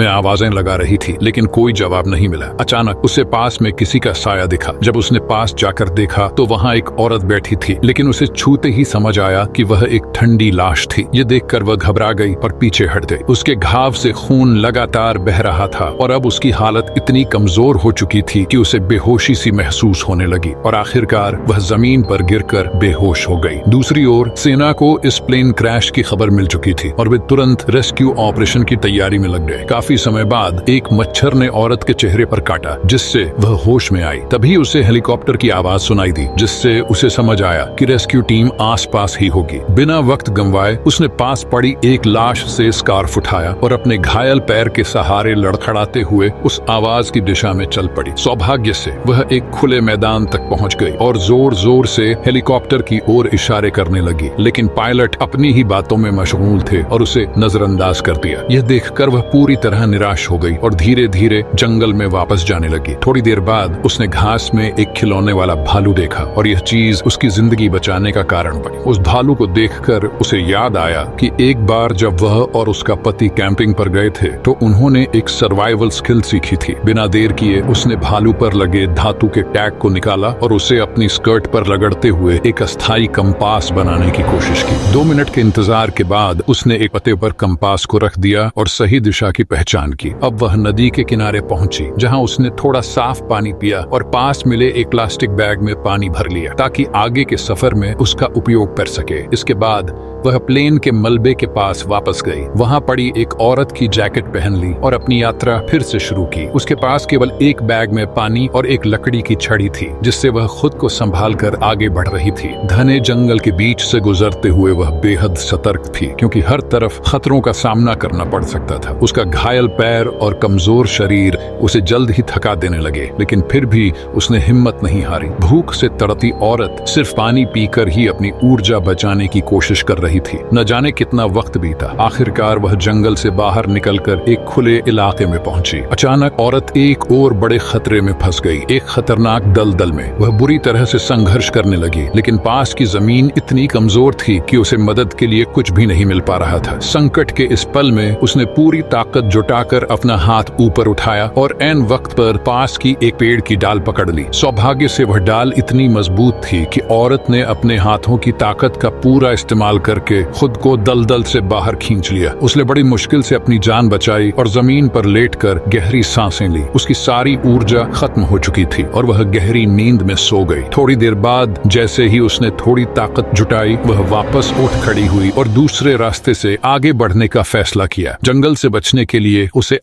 में आवाजें लगा रही थी, लेकिन कोई जवाब नहीं मिला। अचानक उसे पास में किसी का साया दिखा। जब उसने पास जाकर देखा तो वहाँ एक औरत बैठी थी, लेकिन उसे छूते ही समझ आया कि वह एक ठंडी लाश थी। ये देखकर वह घबरा गई और पीछे हट गई। उसके घाव से खून लगातार बह रहा था और अब उसकी हालत इतनी कमजोर हो चुकी थी कि उसे बेहोशी सी महसूस होने लगी और आखिरकार वह जमीन पर गिरकर बेहोश हो गई। दूसरी ओर सेना को इस प्लेन क्रैश की खबर मिल चुकी थी और वे तुरंत रेस्क्यू ऑपरेशन की तैयारी में लग गए। काफी समय बाद एक मच्छर ने औरत के चेहरे पर काटा, जिससे वह होश में आई। तभी उसे हेलीकॉप्टर की आवाज सुनाई दी, जिससे उसे समझ आया कि रेस्क्यू टीम आसपास ही होगी। बिना वक्त गंवाए उसने पास पड़ी एक लाश से स्कार्फ उठाया और अपने घायल पैर के सहारे लड़खड़ाते हुए उस आवाज की दिशा में चल पड़ी। सौभाग्य से वह एक खुले मैदान तक पहुंच गई और जोर जोर से हेलीकॉप्टर की ओर इशारे करने लगी, लेकिन पायलट अपनी ही बातों में मशगूल थे और उसे नजरअंदाज कर दिया। यह देखकर वह पूरी तरह निराश हो गई और धीरे धीरे जंगल में वापस जाने लगी। थोड़ी देर बाद उसने घास में एक खिलौने वाला भालू देखा और यह चीज उसकी जिंदगी बचाने का कारण बनी। उस भालू को देखकर उसे याद आया कि एक बार जब वह और उसका पति कैंपिंग पर गए थे तो उन्होंने एक सर्वाइवल स्किल सीखी थी। बिना देर किए उसने भालू पर लगे धातु के टैग को निकाला और उसे अपनी स्कर्ट पर रगड़ते हुए एक अस्थायी कंपास बनाने की कोशिश की। 2 मिनट के इंतजार के बाद उसने एक पत्ते पर कंपास को रख दिया और सही दिशा की पहचान की। अब वह नदी के किनारे पहुंची, जहां उसने थोड़ा साफ पानी पिया और पास मिले एक प्लास्टिक बैग में पानी भर लिया ताकि आगे के सफर में उसका उपयोग कर सके। इसके बाद वह प्लेन के मलबे के पास वापस गई। वहां पड़ी एक औरत की जैकेट पहन ली और अपनी यात्रा फिर से शुरू की। उसके पास केवल एक बैग में पानी और एक लकड़ी की छड़ी थी, जिससे वह खुद को संभाल कर आगे बढ़ रही थी। घने जंगल के बीच से गुजरते हुए वह बेहद सतर्क थी, क्योंकि हर तरफ खतरों का सामना करना पड़ सकता था। उसका घायल पैर और कमजोर शरीर उसे जल्द ही थका देने लगे, लेकिन फिर भी उसने हिम्मत नहीं हारी। भूख से तड़पती औरत सिर्फ पानी पीकर ही अपनी ऊर्जा बचाने की कोशिश कर रही थी। न जाने कितना वक्त बीता। आखिरकार वह जंगल से बाहर निकलकर एक खुले इलाके में पहुंची। अचानक औरत एक और बड़े खतरे में फंस गई, एक खतरनाक दलदल में। वह बुरी तरह से संघर्ष करने लगी, लेकिन पास की जमीन इतनी कमजोर थी कि उसे मदद के लिए कुछ भी नहीं मिल पा रहा था। संकट के इस पल में उसने पूरी ताकत जुटाकर अपना हाथ ऊपर उठाया और ऐन वक्त पर पास की एक पेड़ की डाल पकड़ ली। सौभाग्य से वह डाल इतनी मजबूत थी कि औरत ने अपने हाथों की ताकत का पूरा इस्तेमाल करके खुद को दलदल से बाहर खींच लिया। उसने बड़ी मुश्किल से अपनी जान बचाई और जमीन पर लेटकर गहरी सांसें ली। उसकी सारी ऊर्जा खत्म हो चुकी थी और वह गहरी नींद में सो गई। थोड़ी देर बाद जैसे ही उसने थोड़ी ताकत जुटाई, वह वापस उठ खड़ी हुई और दूसरे रास्ते से आगे बढ़ने का फैसला किया। जंगल से बचने के लिए उसे